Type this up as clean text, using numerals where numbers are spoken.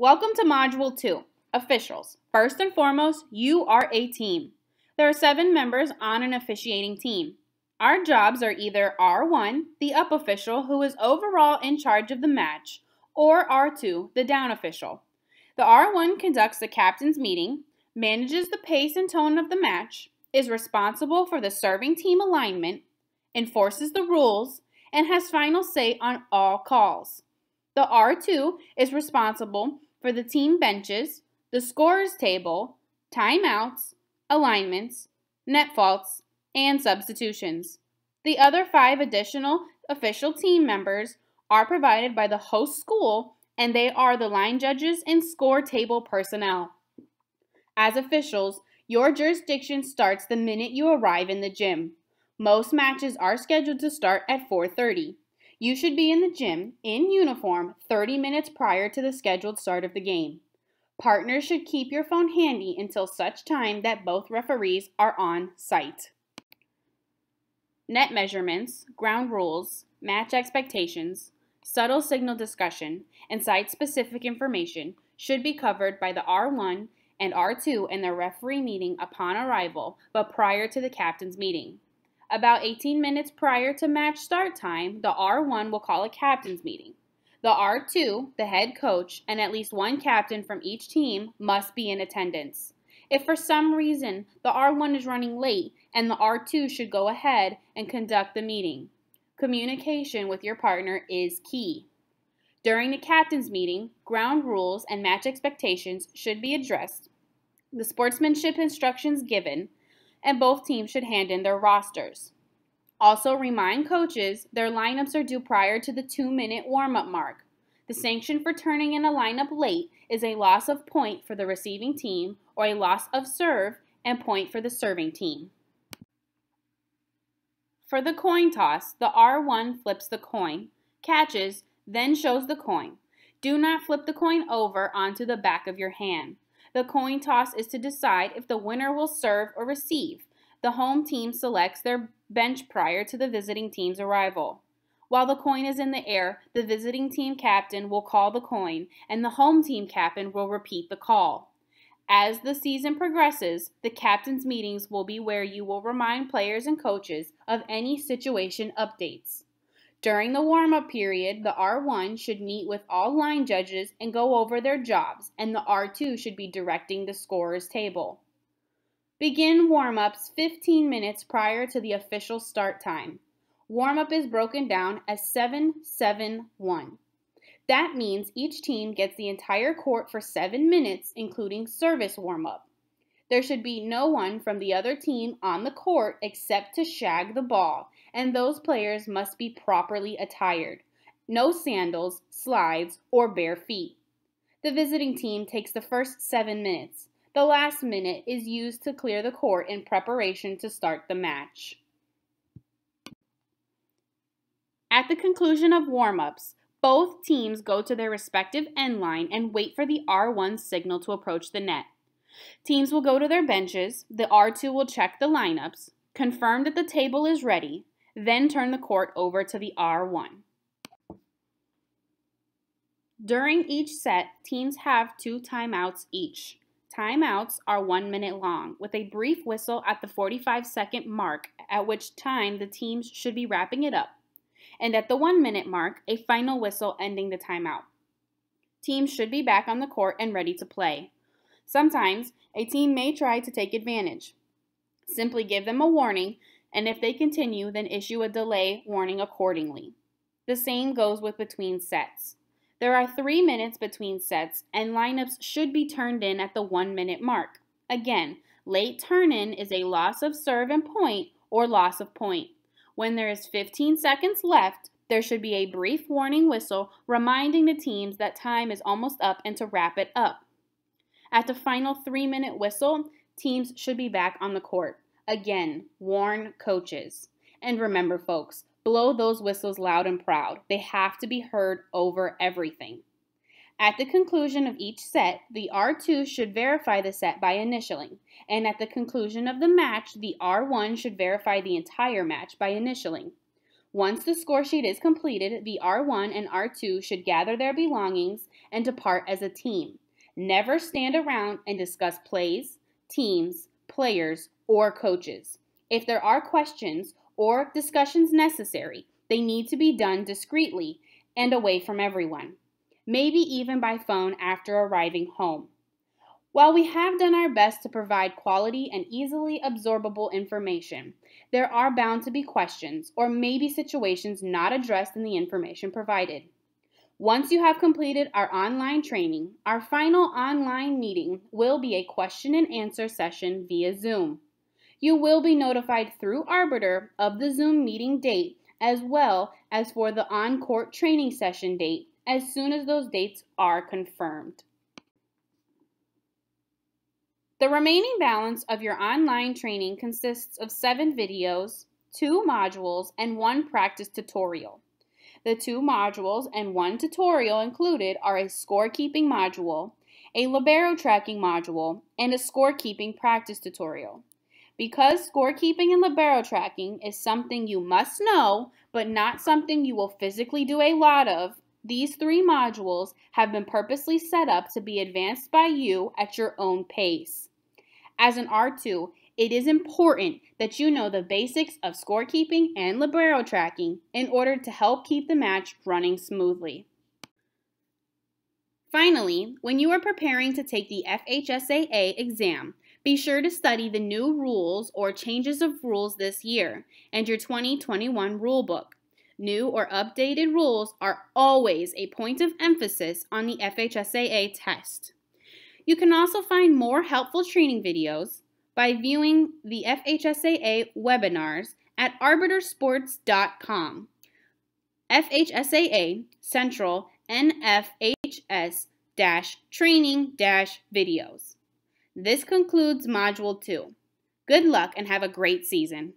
Welcome to Module 2, Officials. First and foremost, you are a team. There are 7 members on an officiating team. Our jobs are either R1, the up official who is overall in charge of the match, or R2, the down official. The R1 conducts the captain's meeting, manages the pace and tone of the match, is responsible for the serving team alignment, enforces the rules, and has final say on all calls. The R2 is responsible for the team benches, the scorers table, timeouts, alignments, net faults, and substitutions. The other 5 additional official team members are provided by the host school, and they are the line judges and score table personnel. As officials, your jurisdiction starts the minute you arrive in the gym. Most matches are scheduled to start at 4:30. You should be in the gym, in uniform, 30 minutes prior to the scheduled start of the game. Partners should keep your phone handy until such time that both referees are on site. Net measurements, ground rules, match expectations, subtle signal discussion, and site-specific information should be covered by the R1 and R2 in their referee meeting upon arrival, but prior to the captain's meeting. About 18 minutes prior to match start time, the R1 will call a captain's meeting. The R2, the head coach, and at least one captain from each team must be in attendance. If for some reason the R1 is running late and the R2 should go ahead and conduct the meeting, communication with your partner is key. During the captain's meeting, ground rules and match expectations should be addressed, the sportsmanship instructions given, and both teams should hand in their rosters. Also remind coaches their lineups are due prior to the 2-minute warm-up mark. The sanction for turning in a lineup late is a loss of point for the receiving team or a loss of serve and point for the serving team. For the coin toss, the R1 flips the coin, catches, then shows the coin. Do not flip the coin over onto the back of your hand. The coin toss is to decide if the winner will serve or receive. The home team selects their bench prior to the visiting team's arrival. While the coin is in the air, the visiting team captain will call the coin, and the home team captain will repeat the call. As the season progresses, the captain's meetings will be where you will remind players and coaches of any situation updates. During the warm-up period, the R1 should meet with all line judges and go over their jobs, and the R2 should be directing the scorer's table. Begin warm-ups 15 minutes prior to the official start time. Warm-up is broken down as 7-7-1. That means each team gets the entire court for 7 minutes, including service warm-up. There should be no one from the other team on the court except to shag the ball, and those players must be properly attired. No sandals, slides, or bare feet. The visiting team takes the first 7 minutes. The last minute is used to clear the court in preparation to start the match. At the conclusion of warm-ups, both teams go to their respective end line and wait for the R1 signal to approach the net. Teams will go to their benches, the R2 will check the lineups, confirm that the table is ready, then turn the court over to the R1. During each set, teams have 2 timeouts each. Timeouts are 1 minute long, with a brief whistle at the 45-second mark, at which time the teams should be wrapping it up, and at the 1 minute mark, a final whistle ending the timeout. Teams should be back on the court and ready to play. Sometimes, a team may try to take advantage. Simply give them a warning, and if they continue, then issue a delay warning accordingly. The same goes with between sets. There are 3 minutes between sets, and lineups should be turned in at the 1 minute mark. Again, late turn-in is a loss of serve and point or loss of point. When there is 15 seconds left, there should be a brief warning whistle reminding the teams that time is almost up and to wrap it up. At the final 3-minute whistle, teams should be back on the court. Again, warn coaches. And remember, folks, blow those whistles loud and proud. They have to be heard over everything. At the conclusion of each set, the R2 should verify the set by initialing. And at the conclusion of the match, the R1 should verify the entire match by initialing. Once the score sheet is completed, the R1 and R2 should gather their belongings and depart as a team. Never stand around and discuss plays, teams, players, or coaches. If there are questions or discussions necessary, they need to be done discreetly and away from everyone, maybe even by phone after arriving home. While we have done our best to provide quality and easily absorbable information, there are bound to be questions or maybe situations not addressed in the information provided. Once you have completed our online training, our final online meeting will be a question and answer session via Zoom. You will be notified through Arbiter of the Zoom meeting date as well as for the on-court training session date as soon as those dates are confirmed. The remaining balance of your online training consists of 7 videos, 2 modules, and 1 practice tutorial. The 2 modules and 1 tutorial included are a scorekeeping module, a libero tracking module, and a scorekeeping practice tutorial. Because scorekeeping and libero tracking is something you must know, but not something you will physically do a lot of, these 3 modules have been purposely set up to be advanced by you at your own pace. As an R2, it is important that you know the basics of scorekeeping and libero tracking in order to help keep the match running smoothly. Finally, when you are preparing to take the FHSAA exam, be sure to study the new rules or changes of rules this year and your 2021 rulebook. New or updated rules are always a point of emphasis on the FHSAA test. You can also find more helpful training videos by viewing the FHSAA webinars at arbitersports.com. FHSAA Central NFHS-training-videos. This concludes Module 2. Good luck and have a great season.